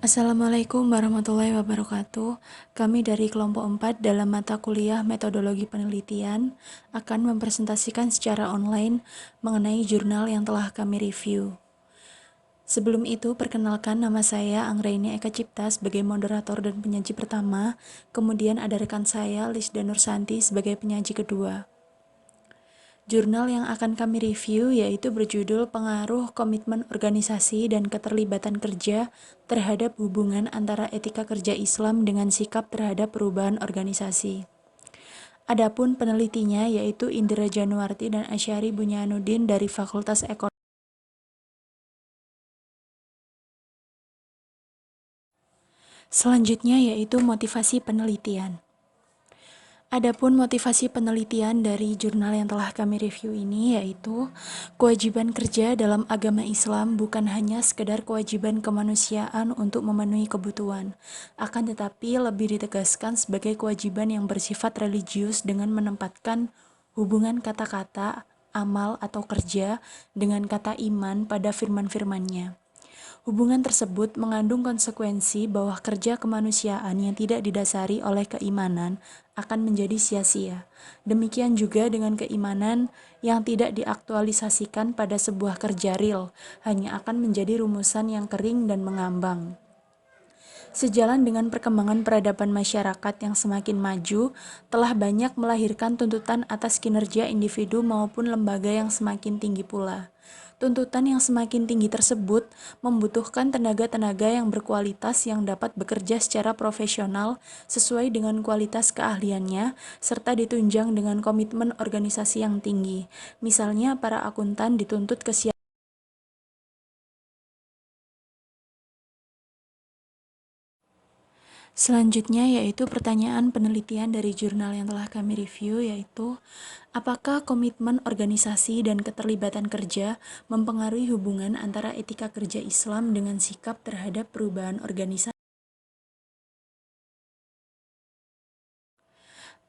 Assalamualaikum warahmatullahi wabarakatuh. Kami dari kelompok 4 dalam mata kuliah Metodologi Penelitian akan mempresentasikan secara online mengenai jurnal yang telah kami review. Sebelum itu, perkenalkan nama saya Anggraini Eka Cipta sebagai moderator dan penyaji pertama, kemudian ada rekan saya Lisda Nursanti sebagai penyaji kedua. Jurnal yang akan kami review yaitu berjudul Pengaruh Komitmen Organisasi dan Keterlibatan Kerja terhadap Hubungan Antara Etika Kerja Islam dengan Sikap terhadap Perubahan Organisasi. Adapun penelitinya yaitu Indra Januarti dan Asyari Bunyanuddin dari Fakultas Ekonomi. Selanjutnya yaitu motivasi penelitian. Adapun motivasi penelitian dari jurnal yang telah kami review ini yaitu kewajiban kerja dalam agama Islam bukan hanya sekedar kewajiban kemanusiaan untuk memenuhi kebutuhan, akan tetapi lebih ditegaskan sebagai kewajiban yang bersifat religius dengan menempatkan hubungan kata-kata, amal atau kerja dengan kata iman pada firman-firmannya. Hubungan tersebut mengandung konsekuensi bahwa kerja kemanusiaan yang tidak didasari oleh keimanan akan menjadi sia-sia. Demikian juga dengan keimanan yang tidak diaktualisasikan pada sebuah kerja real, hanya akan menjadi rumusan yang kering dan mengambang. Sejalan dengan perkembangan peradaban masyarakat yang semakin maju, telah banyak melahirkan tuntutan atas kinerja individu maupun lembaga yang semakin tinggi pula. Tuntutan yang semakin tinggi tersebut membutuhkan tenaga-tenaga yang berkualitas yang dapat bekerja secara profesional sesuai dengan kualitas keahliannya, serta ditunjang dengan komitmen organisasi yang tinggi. Misalnya, para akuntan dituntut kesiapan. Selanjutnya yaitu pertanyaan penelitian dari jurnal yang telah kami review yaitu apakah komitmen organisasi dan keterlibatan kerja mempengaruhi hubungan antara etika kerja Islam dengan sikap terhadap perubahan organisasi?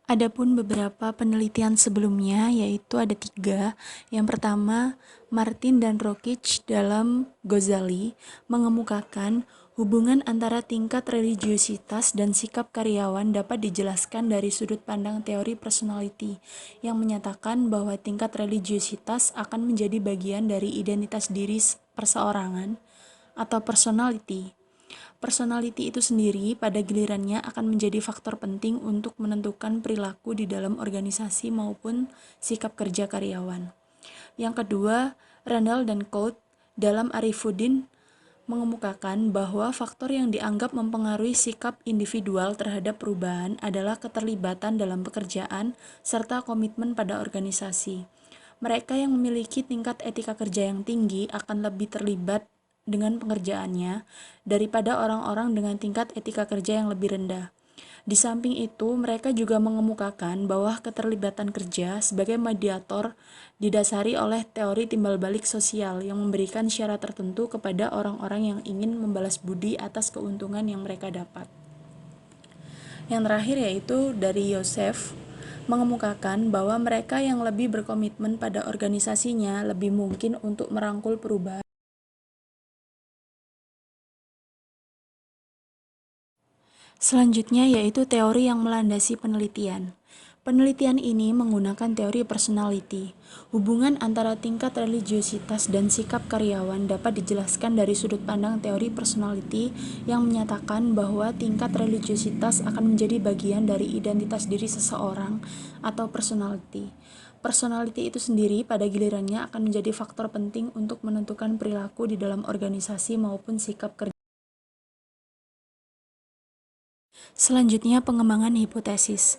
Adapun beberapa penelitian sebelumnya, yaitu ada 3. Yang pertama, Martin dan Rokic dalam Ghazali mengemukakan hubungan antara tingkat religiusitas dan sikap karyawan dapat dijelaskan dari sudut pandang teori personality, yang menyatakan bahwa tingkat religiusitas akan menjadi bagian dari identitas diri perseorangan atau personality. Personality itu sendiri pada gilirannya akan menjadi faktor penting untuk menentukan perilaku di dalam organisasi maupun sikap kerja karyawan. Yang kedua, Randall dan Coate dalam Arifuddin mengemukakan bahwa faktor yang dianggap mempengaruhi sikap individual terhadap perubahan adalah keterlibatan dalam pekerjaan serta komitmen pada organisasi. Mereka yang memiliki tingkat etika kerja yang tinggi akan lebih terlibat dengan pengerjaannya daripada orang-orang dengan tingkat etika kerja yang lebih rendah. Di samping itu, mereka juga mengemukakan bahwa keterlibatan kerja sebagai mediator didasari oleh teori timbal balik sosial yang memberikan syarat tertentu kepada orang-orang yang ingin membalas budi atas keuntungan yang mereka dapat. Yang terakhir yaitu dari Yosef mengemukakan bahwa mereka yang lebih berkomitmen pada organisasinya lebih mungkin untuk merangkul perubahan. Selanjutnya yaitu teori yang melandasi penelitian. Penelitian ini menggunakan teori personality. Hubungan antara tingkat religiusitas dan sikap karyawan dapat dijelaskan dari sudut pandang teori personality yang menyatakan bahwa tingkat religiusitas akan menjadi bagian dari identitas diri seseorang atau personality. Personality itu sendiri pada gilirannya akan menjadi faktor penting untuk menentukan perilaku di dalam organisasi maupun sikap kerja. Selanjutnya, pengembangan hipotesis.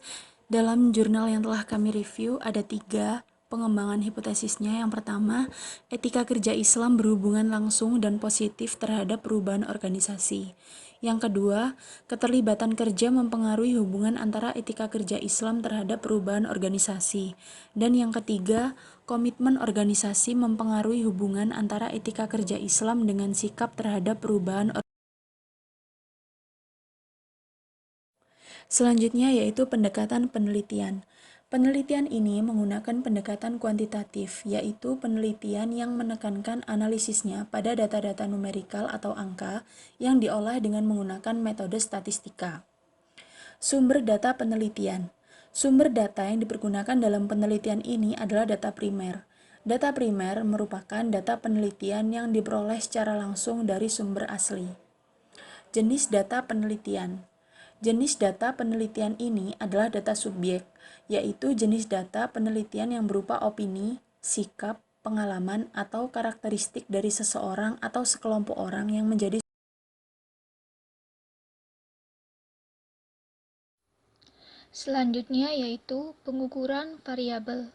Dalam jurnal yang telah kami review, ada 3 pengembangan hipotesisnya. Yang pertama, etika kerja Islam berhubungan langsung dan positif terhadap perubahan organisasi. Yang kedua, keterlibatan kerja mempengaruhi hubungan antara etika kerja Islam terhadap perubahan organisasi. Dan yang ketiga, komitmen organisasi mempengaruhi hubungan antara etika kerja Islam dengan sikap terhadap perubahan organisasi. Selanjutnya yaitu pendekatan penelitian. Penelitian ini menggunakan pendekatan kuantitatif, yaitu penelitian yang menekankan analisisnya pada data-data numerikal atau angka yang diolah dengan menggunakan metode statistika. Sumber data penelitian. Sumber data yang dipergunakan dalam penelitian ini adalah data primer. Data primer merupakan data penelitian yang diperoleh secara langsung dari sumber asli. Jenis data penelitian. Jenis data penelitian ini adalah data subjek, yaitu jenis data penelitian yang berupa opini, sikap, pengalaman, atau karakteristik dari seseorang atau sekelompok orang yang menjadi. Selanjutnya yaitu pengukuran variabel.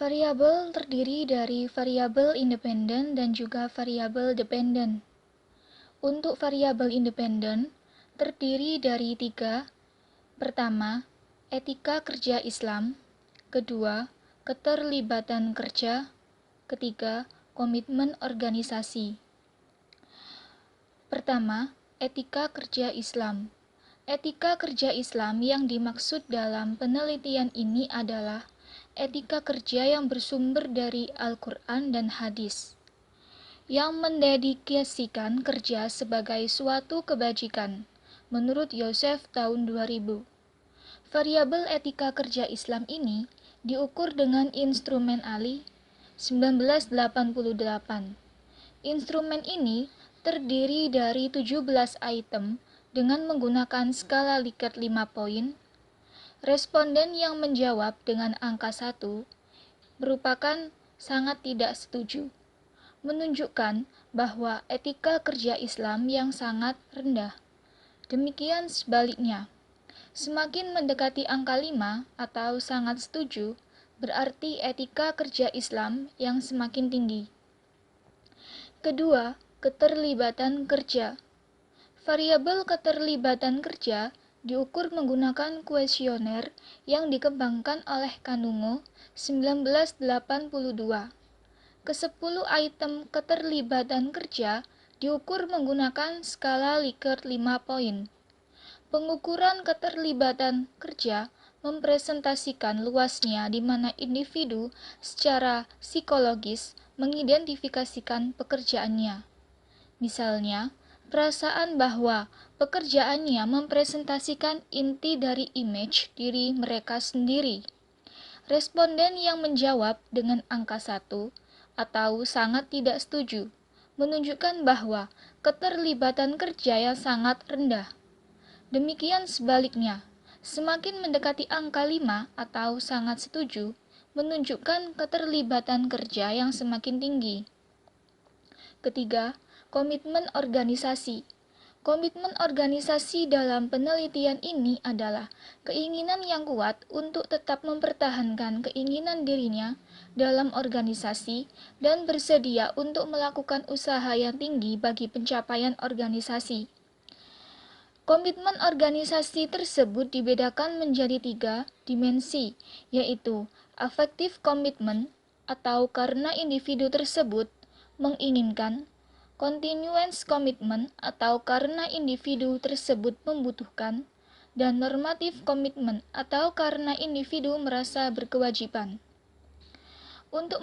Variabel terdiri dari variabel independen dan juga variabel dependen. Untuk variabel independen, terdiri dari 3. Pertama, etika kerja Islam. Kedua, keterlibatan kerja. Ketiga, komitmen organisasi. Pertama, etika kerja Islam. Etika kerja Islam yang dimaksud dalam penelitian ini adalah etika kerja yang bersumber dari Al-Quran dan hadis, yang mendedikasikan kerja sebagai suatu kebajikan, menurut Yosef tahun 2000. Variabel etika kerja Islam ini diukur dengan instrumen Ali 1988. Instrumen ini terdiri dari 17 item dengan menggunakan skala Likert 5 poin. Responden yang menjawab dengan angka 1 merupakan sangat tidak setuju, menunjukkan bahwa etika kerja Islam yang sangat rendah. Demikian sebaliknya, semakin mendekati angka 5 atau sangat setuju, berarti etika kerja Islam yang semakin tinggi. Kedua, keterlibatan kerja. Variabel keterlibatan kerja diukur menggunakan kuesioner yang dikembangkan oleh Kanungo 1982. Ke-10 item keterlibatan kerja diukur menggunakan skala Likert 5 poin. Pengukuran keterlibatan kerja mempresentasikan luasnya di mana individu secara psikologis mengidentifikasikan pekerjaannya. Misalnya, perasaan bahwa pekerjaannya mempresentasikan inti dari image diri mereka sendiri. Responden yang menjawab dengan angka 1 atau sangat tidak setuju menunjukkan bahwa keterlibatan kerja yang sangat rendah. Demikian sebaliknya, semakin mendekati angka 5 atau sangat setuju menunjukkan keterlibatan kerja yang semakin tinggi. Ketiga, komitmen organisasi. Komitmen organisasi dalam penelitian ini adalah keinginan yang kuat untuk tetap mempertahankan keinginan dirinya dalam organisasi dan bersedia untuk melakukan usaha yang tinggi bagi pencapaian organisasi. Komitmen organisasi tersebut dibedakan menjadi 3 dimensi, yaitu affective commitment atau karena individu tersebut menginginkan, continuance commitment atau karena individu tersebut membutuhkan, dan normative commitment atau karena individu merasa berkewajiban. Untuk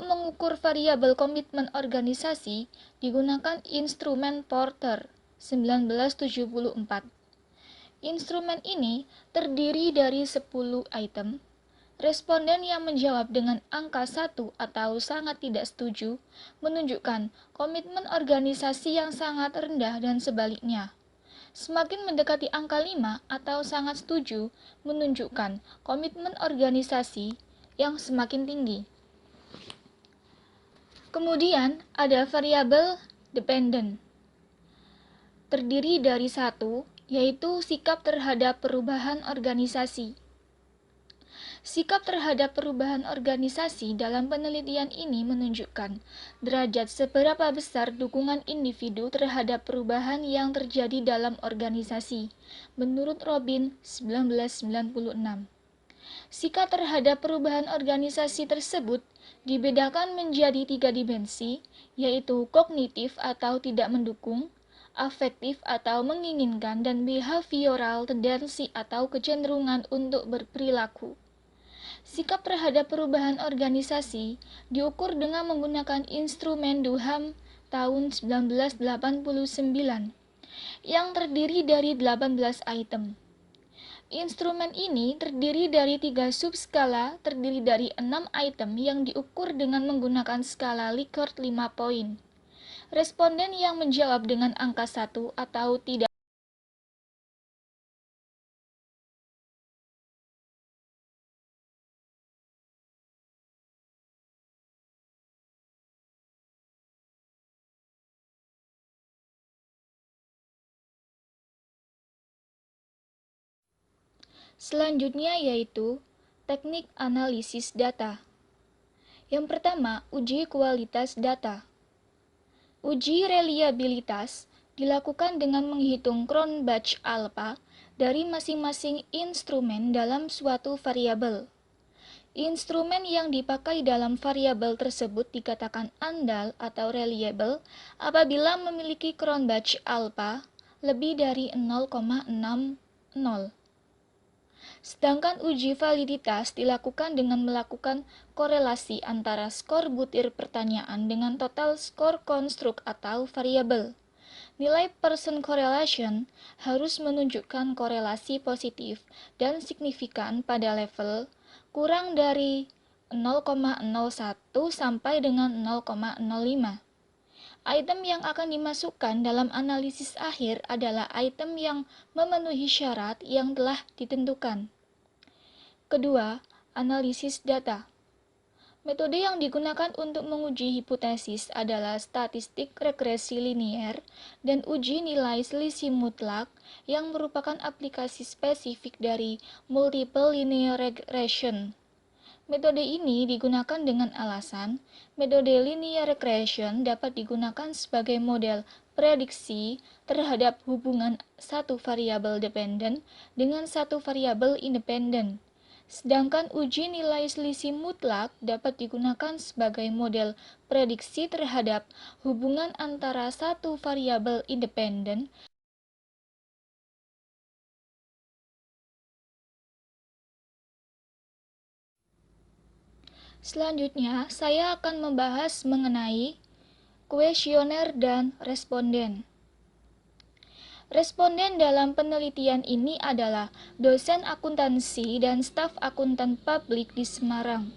mengukur variabel komitmen organisasi digunakan instrumen Porter 1974. Instrumen ini terdiri dari 10 item. Responden yang menjawab dengan angka 1 atau sangat tidak setuju menunjukkan komitmen organisasi yang sangat rendah dan sebaliknya. Semakin mendekati angka 5 atau sangat setuju menunjukkan komitmen organisasi yang semakin tinggi. Kemudian ada variabel dependen. Terdiri dari 1, yaitu sikap terhadap perubahan organisasi. Sikap terhadap perubahan organisasi dalam penelitian ini menunjukkan derajat seberapa besar dukungan individu terhadap perubahan yang terjadi dalam organisasi, menurut Robin 1996. Sikap terhadap perubahan organisasi tersebut dibedakan menjadi 3 dimensi, yaitu kognitif atau tidak mendukung, afektif atau menginginkan, dan behavioral tendensi atau kecenderungan untuk berperilaku. Sikap terhadap perubahan organisasi diukur dengan menggunakan instrumen Duham tahun 1989 yang terdiri dari 18 item. Instrumen ini terdiri dari 3 subskala terdiri dari 6 item yang diukur dengan menggunakan skala Likert 5 poin. Responden yang menjawab dengan angka 1 atau tidak selanjutnya yaitu teknik analisis data. Yang pertama, uji kualitas data. Uji reliabilitas dilakukan dengan menghitung Cronbach alpha dari masing-masing instrumen dalam suatu variabel. Instrumen yang dipakai dalam variabel tersebut dikatakan andal atau reliable apabila memiliki Cronbach alpha lebih dari 0,60. Sedangkan uji validitas dilakukan dengan melakukan korelasi antara skor butir pertanyaan dengan total skor konstruk atau variabel. Nilai Pearson correlation harus menunjukkan korelasi positif dan signifikan pada level kurang dari 0,01 sampai dengan 0,05. Item yang akan dimasukkan dalam analisis akhir adalah item yang memenuhi syarat yang telah ditentukan. Kedua, analisis data. Metode yang digunakan untuk menguji hipotesis adalah statistik regresi linier dan uji nilai selisih mutlak yang merupakan aplikasi spesifik dari multiple linear regression. Metode ini digunakan dengan alasan metode linear regression dapat digunakan sebagai model prediksi terhadap hubungan satu variabel dependen dengan satu variabel independen. Sedangkan uji nilai selisih mutlak dapat digunakan sebagai model prediksi terhadap hubungan antara satu variabel independen. Selanjutnya, saya akan membahas mengenai kuesioner dan responden. Responden dalam penelitian ini adalah dosen akuntansi dan staf akuntan publik di Semarang.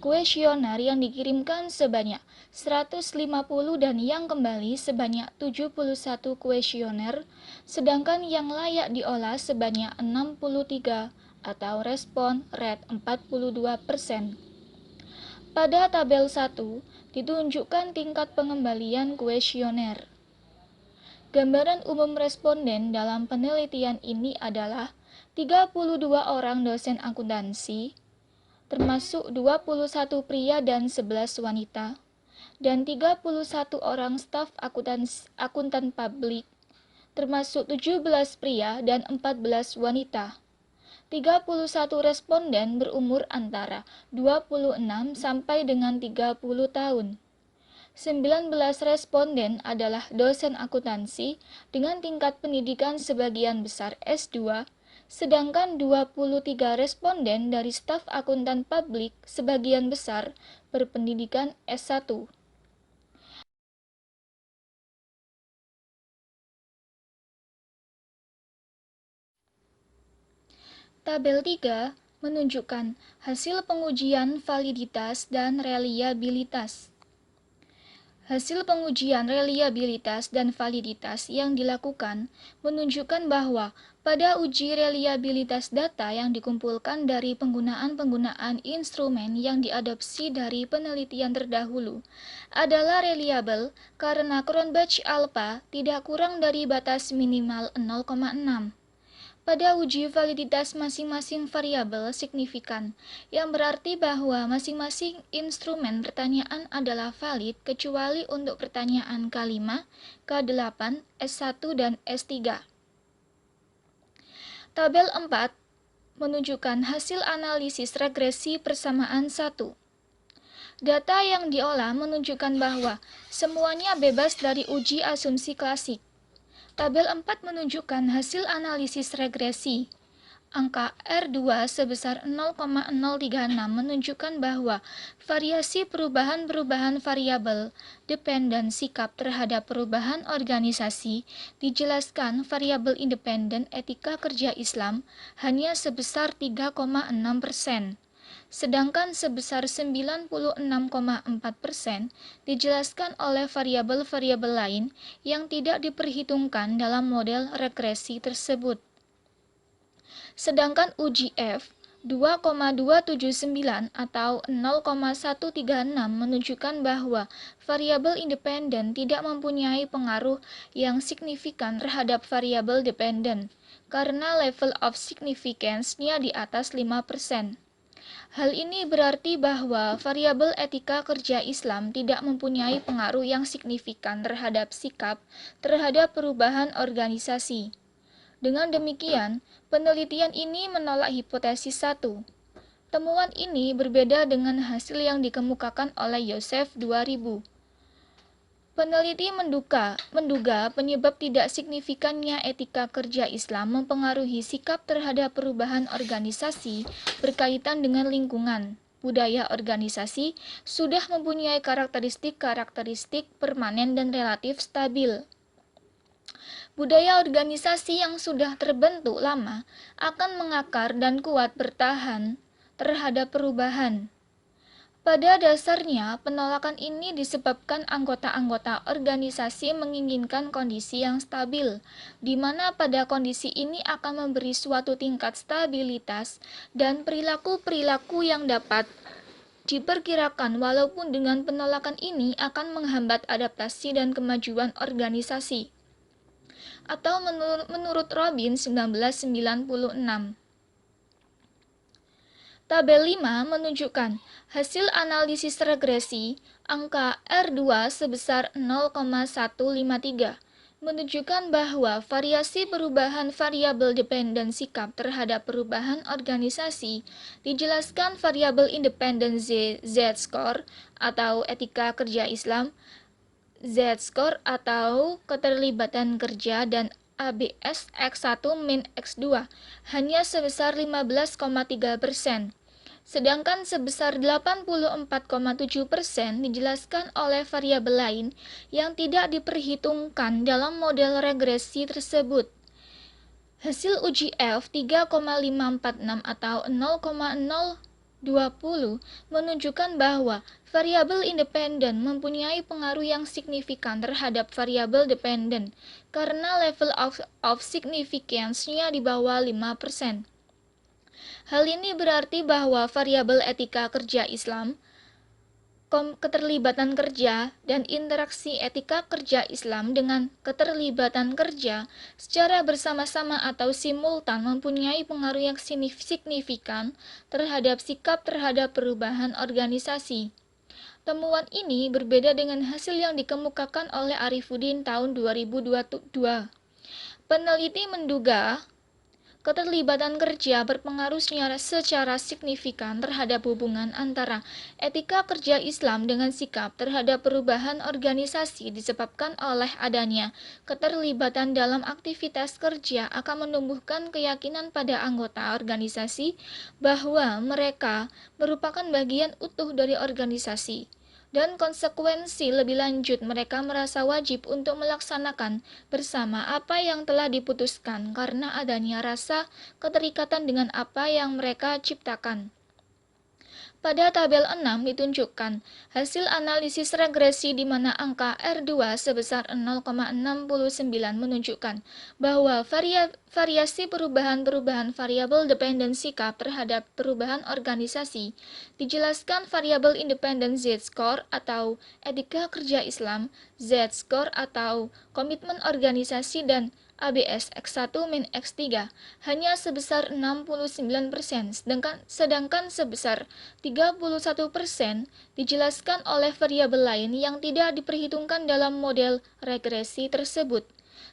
Kuesioner yang dikirimkan sebanyak 150 dan yang kembali sebanyak 71 kuesioner, sedangkan yang layak diolah sebanyak 63 atau respon rate 42%. Pada tabel 1 ditunjukkan tingkat pengembalian kuesioner. Gambaran umum responden dalam penelitian ini adalah 32 orang dosen akuntansi, termasuk 21 pria dan 11 wanita, dan 31 orang staf akuntan publik, termasuk 17 pria dan 14 wanita. 31 responden berumur antara 26 sampai dengan 30 tahun. 19 responden adalah dosen akuntansi dengan tingkat pendidikan sebagian besar S2, sedangkan 23 responden dari staf akuntan publik sebagian besar berpendidikan S1. Tabel 3 menunjukkan hasil pengujian validitas dan reliabilitas. Hasil pengujian reliabilitas dan validitas yang dilakukan menunjukkan bahwa pada uji reliabilitas data yang dikumpulkan dari penggunaan instrumen yang diadopsi dari penelitian terdahulu adalah reliable karena Cronbach alpha tidak kurang dari batas minimal 0,6. Pada uji validitas masing-masing variabel signifikan, yang berarti bahwa masing-masing instrumen pertanyaan adalah valid kecuali untuk pertanyaan K5, K8, S1, dan S3. Tabel 4 menunjukkan hasil analisis regresi persamaan 1. Data yang diolah menunjukkan bahwa semuanya bebas dari uji asumsi klasik. Tabel 4 menunjukkan hasil analisis regresi. Angka R2 sebesar 0,036 menunjukkan bahwa variasi perubahan-perubahan variabel dependen sikap terhadap perubahan organisasi dijelaskan variabel independen etika kerja Islam hanya sebesar 3,6%. Sedangkan sebesar 96,4% dijelaskan oleh variabel-variabel lain yang tidak diperhitungkan dalam model regresi tersebut. Sedangkan uji F 2,279 atau 0,136 menunjukkan bahwa variabel independen tidak mempunyai pengaruh yang signifikan terhadap variabel dependen karena level of significance-nya di atas 5%. Hal ini berarti bahwa variabel etika kerja Islam tidak mempunyai pengaruh yang signifikan terhadap sikap terhadap perubahan organisasi. Dengan demikian, penelitian ini menolak hipotesis 1. Temuan ini berbeda dengan hasil yang dikemukakan oleh Yosef 2000. Peneliti menduga penyebab tidak signifikannya etika kerja Islam mempengaruhi sikap terhadap perubahan organisasi berkaitan dengan lingkungan. Budaya organisasi sudah mempunyai karakteristik permanen dan relatif stabil. Budaya organisasi yang sudah terbentuk lama akan mengakar dan kuat bertahan terhadap perubahan. Pada dasarnya, penolakan ini disebabkan anggota-anggota organisasi menginginkan kondisi yang stabil, di mana pada kondisi ini akan memberi suatu tingkat stabilitas dan perilaku-perilaku yang dapat diperkirakan, walaupun dengan penolakan ini akan menghambat adaptasi dan kemajuan organisasi. Atau menurut Robin 1996. Tabel 5 menunjukkan hasil analisis regresi angka R2 sebesar 0,153 menunjukkan bahwa variasi perubahan variabel dependen sikap terhadap perubahan organisasi dijelaskan variabel independen Z-score atau etika kerja Islam, Z-score atau keterlibatan kerja, dan ABS X1 min X2 hanya sebesar 15,3%. Sedangkan sebesar 84,7% dijelaskan oleh variabel lain yang tidak diperhitungkan dalam model regresi tersebut. Hasil uji F 3,546 atau 0,020 menunjukkan bahwa variabel independen mempunyai pengaruh yang signifikan terhadap variabel dependen karena level of significance-nya di bawah 5%. Hal ini berarti bahwa variabel etika kerja Islam, keterlibatan kerja, dan interaksi etika kerja Islam dengan keterlibatan kerja secara bersama-sama atau simultan mempunyai pengaruh yang signifikan terhadap sikap terhadap perubahan organisasi. Temuan ini berbeda dengan hasil yang dikemukakan oleh Arifuddin tahun 2022. Peneliti menduga keterlibatan kerja berpengaruh secara signifikan terhadap hubungan antara etika kerja Islam dengan sikap terhadap perubahan organisasi disebabkan oleh adanya keterlibatan dalam aktivitas kerja akan menumbuhkan keyakinan pada anggota organisasi bahwa mereka merupakan bagian utuh dari organisasi. Dan konsekuensi lebih lanjut, mereka merasa wajib untuk melaksanakan bersama apa yang telah diputuskan karena adanya rasa keterikatan dengan apa yang mereka ciptakan. Pada tabel 6 ditunjukkan hasil analisis regresi di mana angka R2 sebesar 0,69 menunjukkan bahwa variasi perubahan-perubahan variabel dependen sikap terhadap perubahan organisasi dijelaskan variabel independen Z-score atau etika kerja Islam, Z-score atau komitmen organisasi, dan ABS X1 min X3 hanya sebesar 69%, sedangkan sebesar 31% dijelaskan oleh variabel lain yang tidak diperhitungkan dalam model regresi tersebut.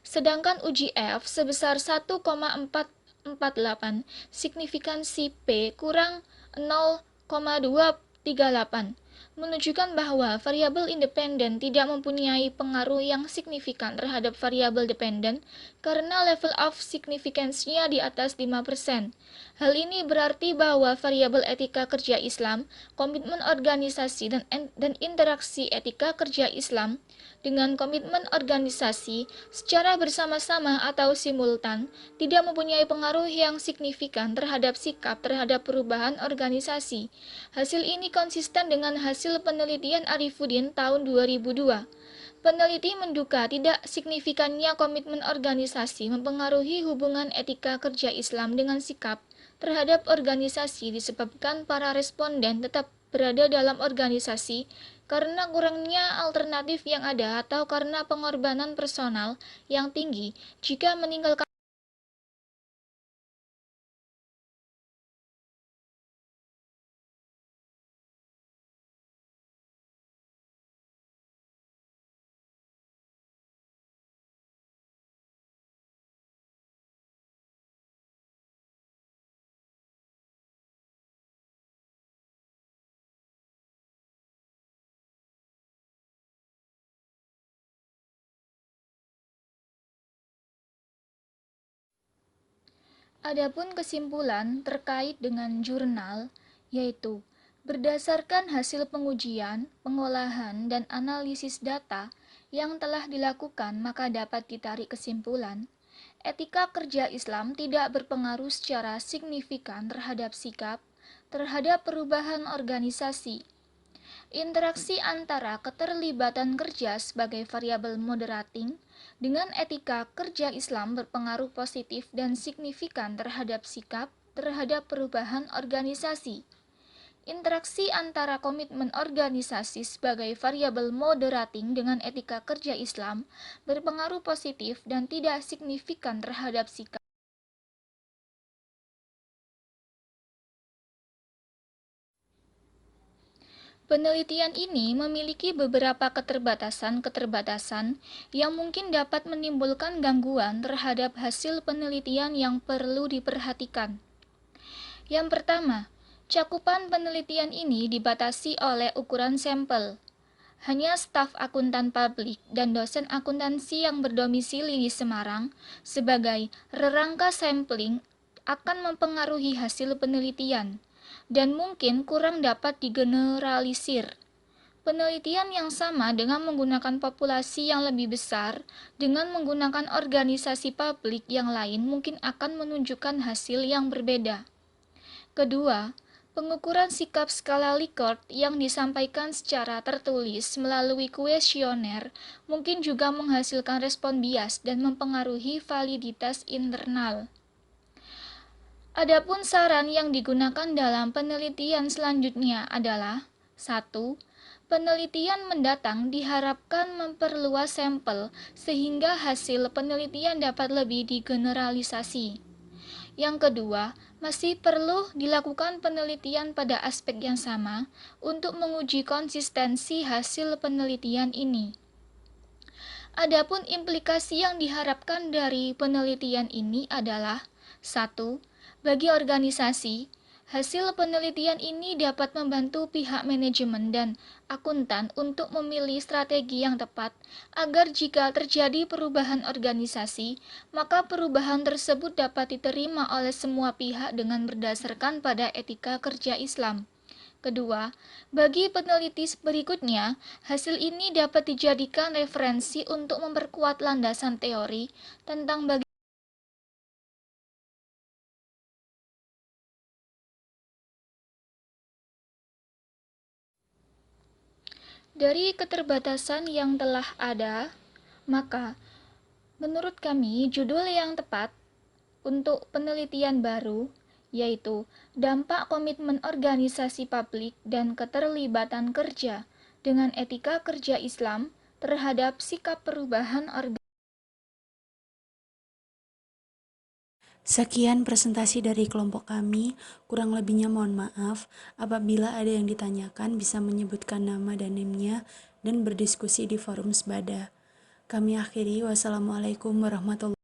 Sedangkan uji F sebesar 1,448, signifikansi P kurang 0,238 menunjukkan bahwa variabel independen tidak mempunyai pengaruh yang signifikan terhadap variabel dependen karena level of significance-nya di atas 5%. Hal ini berarti bahwa variabel etika kerja Islam, komitmen organisasi dan interaksi etika kerja Islam dengan komitmen organisasi secara bersama-sama atau simultan tidak mempunyai pengaruh yang signifikan terhadap sikap terhadap perubahan organisasi. Hasil ini konsisten dengan hasil penelitian Arifudin tahun 2002. Peneliti menduga tidak signifikannya komitmen organisasi mempengaruhi hubungan etika kerja Islam dengan sikap terhadap organisasi disebabkan para responden tetap berada dalam organisasi karena kurangnya alternatif yang ada atau karena pengorbanan personal yang tinggi jika meninggalkan. Adapun kesimpulan terkait dengan jurnal, yaitu berdasarkan hasil pengujian, pengolahan, dan analisis data yang telah dilakukan, maka dapat ditarik kesimpulan, etika kerja Islam tidak berpengaruh secara signifikan terhadap sikap, terhadap perubahan organisasi. Interaksi antara keterlibatan kerja sebagai variabel moderating dengan etika kerja Islam berpengaruh positif dan signifikan terhadap sikap terhadap perubahan organisasi. Interaksi antara komitmen organisasi sebagai variabel moderating dengan etika kerja Islam berpengaruh positif dan tidak signifikan terhadap sikap. Penelitian ini memiliki beberapa keterbatasan-keterbatasan yang mungkin dapat menimbulkan gangguan terhadap hasil penelitian yang perlu diperhatikan. Yang pertama, cakupan penelitian ini dibatasi oleh ukuran sampel. Hanya staf akuntan publik dan dosen akuntansi yang berdomisili di Semarang sebagai rerangka sampling akan mempengaruhi hasil penelitian dan mungkin kurang dapat digeneralisir. Penelitian yang sama dengan menggunakan populasi yang lebih besar dengan menggunakan organisasi publik yang lain mungkin akan menunjukkan hasil yang berbeda. Kedua, pengukuran sikap skala Likert yang disampaikan secara tertulis melalui kuesioner mungkin juga menghasilkan respon bias dan mempengaruhi validitas internal. Adapun saran yang digunakan dalam penelitian selanjutnya adalah 1. Penelitian mendatang diharapkan memperluas sampel sehingga hasil penelitian dapat lebih digeneralisasi. Yang kedua, masih perlu dilakukan penelitian pada aspek yang sama untuk menguji konsistensi hasil penelitian ini. Adapun implikasi yang diharapkan dari penelitian ini adalah 1. Bagi organisasi, hasil penelitian ini dapat membantu pihak manajemen dan akuntan untuk memilih strategi yang tepat agar jika terjadi perubahan organisasi, maka perubahan tersebut dapat diterima oleh semua pihak dengan berdasarkan pada etika kerja Islam. Kedua, bagi peneliti berikutnya, hasil ini dapat dijadikan referensi untuk memperkuat landasan teori tentang bagaimana dari keterbatasan yang telah ada, maka menurut kami judul yang tepat untuk penelitian baru yaitu dampak komitmen organisasi publik dan keterlibatan kerja dengan etika kerja Islam terhadap sikap perubahan organisasi. Sekian presentasi dari kelompok kami, kurang lebihnya mohon maaf. Apabila ada yang ditanyakan bisa menyebutkan nama dan NIM-nya dan berdiskusi di forum Sbada. Kami akhiri, wassalamualaikum warahmatullahi wabarakatuh.